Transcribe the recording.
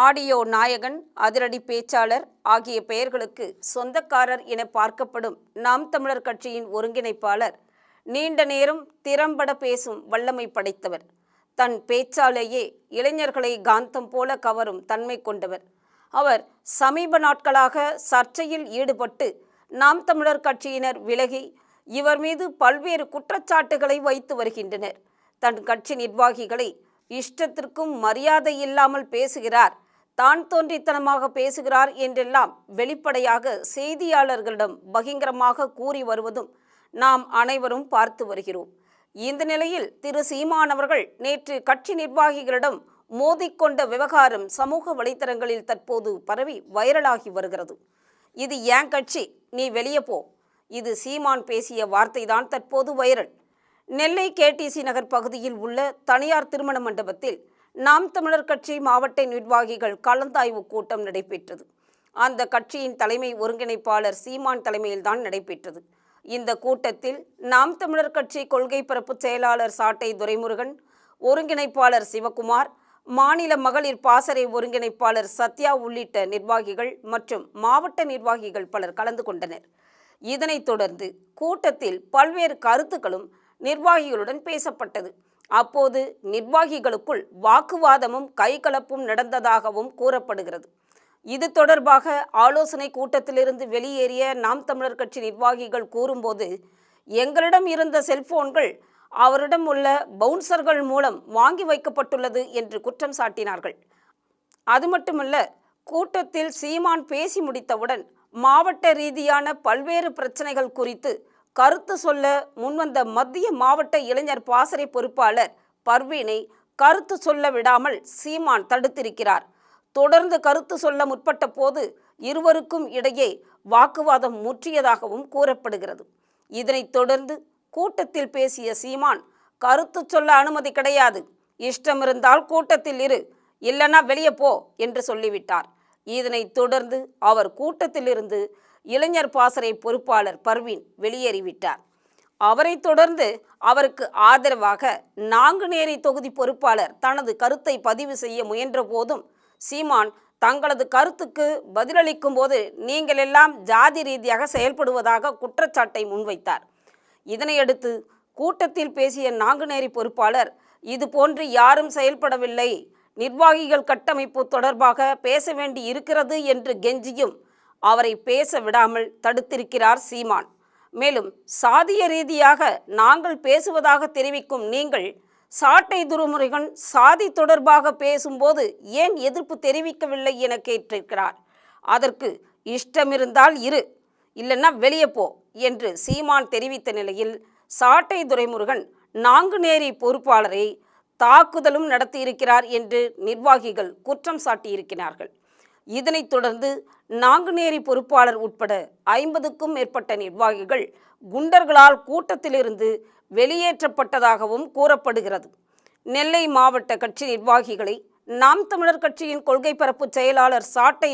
Audio நாயகன், அதிரடி பேச்சாளர் ஆகிய பெயர்களுக்கு சொந்தக்காரர் என பார்க்கப்படும் நாம் தமிழர் கட்சியின் ஒருங்கிணைப்பாளர் நீண்ட நேரம் திறம்பட பேசும் வல்லமை படைத்தவர். தன் பேச்சாலேயே இளைஞர்களை காந்தம் போல கவரும் தன்மை கொண்டவர். அவர் சமீப நாட்களாக சர்ச்சையில் ஈடுபட்டு நாம் தமிழர் கட்சியினர் விலகி இவர் மீது பல்வேறு குற்றச்சாட்டுகளை வைத்து வருகின்றனர். தன் கட்சி நிர்வாகிகளை இஷ்டத்திற்கும் மரியாதை இல்லாமல் பேசுகிறார், தான் தோன்றித்தனமாக பேசுகிறார் என்றெல்லாம் வெளிப்படையாக செய்தியாளர்களிடம் பகிரங்கமாக கூறி வருவதும் நாம் அனைவரும் பார்த்து வருகிறோம். இந்த நிலையில் திரு சீமான் அவர்கள் நேற்று கட்சி நிர்வாகிகளிடம் மோதிக்கொண்ட விவகாரம் சமூக வலைத்தளங்களில் தற்போது பரவி வைரலாகி வருகிறது. இது ஏன் கட்சி, நீ வெளியே போ. இது சீமான் பேசிய வார்த்தைதான் தற்போது வைரல். நெல்லை கேடிசி நகர் பகுதியில் உள்ள தனியார் திருமண மண்டபத்தில் நாம் தமிழர் கட்சி மாவட்ட நிர்வாகிகள் கலந்தாய்வு கூட்டம் நடைபெற்றது. அந்த கட்சியின் தலைமை ஒருங்கிணைப்பாளர் சீமான் தலைமையில்தான் நடைபெற்றது. இந்த கூட்டத்தில் நாம் தமிழர் கட்சி கொள்கை பரப்பு செயலாளர் சாட்டை துரைமுருகன், ஒருங்கிணைப்பாளர் சிவகுமார், மாநில மகளிர் பாசறை ஒருங்கிணைப்பாளர் சத்யா உள்ளிட்ட நிர்வாகிகள் மற்றும் மாவட்ட நிர்வாகிகள் பலர் கலந்து கொண்டனர். இதனைத் தொடர்ந்து கூட்டத்தில் பல்வேறு கருத்துக்களும் நிர்வாகிகளுடன் பேசப்பட்டது. அப்போது நிர்வாகிகளுக்குள் வாக்குவாதமும் கைகலப்பும் நடந்ததாகவும் கூறப்படுகிறது. இது தொடர்பாக ஆலோசனை கூட்டத்திலிருந்து வெளியேறிய நாம் தமிழர் கட்சி நிர்வாகிகள் கூறும்போது, எங்களிடம் இருந்த செல்போன்கள் அவரிடம் உள்ள பவுன்சர்கள் மூலம் வாங்கி வைக்கப்பட்டுள்ளது என்று குற்றம் சாட்டினார்கள். அது மட்டுமல்ல, கூட்டத்தில் சீமான் பேசி முடித்தவுடன் மாவட்ட ரீதியான பல்வேறு பிரச்சனைகள் குறித்து கருத்து சொல்ல முன்வந்த மத்திய மாவட்ட இளைஞர் பாசறை பொறுப்பாளர் பர்வீனை கருத்து சொல்ல விடாமல் சீமான் தடுத்திருக்கிறார். தொடர்ந்து கருத்து சொல்ல முற்பட்ட போது இருவருக்கும் இடையே வாக்குவாதம் முற்றியதாகவும் கூறப்படுகிறது. இதனைத் தொடர்ந்து கூட்டத்தில் பேசிய சீமான், கருத்து சொல்ல அனுமதி கிடையாது, இஷ்டம் இருந்தால் கூட்டத்தில் இரு, இல்லைன்னா வெளியே போ என்று சொல்லிவிட்டார். இதனைத் தொடர்ந்து அவர் கூட்டத்திலிருந்து இளைஞர் பாசறை பொறுப்பாளர் பர்வீன் வெளியேறிவிட்டார். அவரை தொடர்ந்து அவருக்கு ஆதரவாக நாங்குநேரி தொகுதி பொறுப்பாளர் தனது கருத்தை பதிவு செய்ய முயன்ற போதும் சீமான் தங்களது கருத்துக்கு பதிலளிக்கும் போது நீங்கள் எல்லாம் ஜாதி ரீதியாக செயல்படுவதாக குற்றச்சாட்டை முன்வைத்தார். இதனையடுத்து கூட்டத்தில் பேசிய நாங்குநேரி பொறுப்பாளர், இது போன்று யாரும் செயல்படவில்லை, நிர்வாகிகள் கட்டமைப்பு தொடர்பாக பேச வேண்டி இருக்கிறது என்று கெஞ்சியும் அவரை பேச விடாமல் தடுத்திருக்கிறார் சீமான். மேலும் சாதிய ரீதியாக நாங்கள் பேசுவதாக தெரிவிக்கும் நீங்கள் சாட்டை துரைமுருகன் சாதி தொடர்பாக பேசும்போது ஏன் எதிர்ப்பு தெரிவிக்கவில்லை என கேட்டிருக்கிறார். அதற்கு இஷ்டமிருந்தால் இரு, இல்லைன்னா வெளியே போ என்று சீமான் தெரிவித்த நிலையில் சாட்டை துரைமுருகன் நாங்குநேரி பொறுப்பாளரை தாக்குதலும் நடத்தியிருக்கிறார் என்று நிர்வாகிகள் குற்றம் சாட்டியிருக்கிறார்கள். இதனைத் தொடர்ந்து நாங்குநேரி பொறுப்பாளர் உட்பட 50க்கும் மேற்பட்ட நிர்வாகிகள் குண்டர்களால் கூட்டத்திலிருந்து வெளியேற்றப்பட்டதாகவும் கூறப்படுகிறது. நெல்லை மாவட்ட கட்சி நிர்வாகிகளை நாம் தமிழர் கட்சியின் கொள்கை பரப்பு செயலாளர் சாட்டை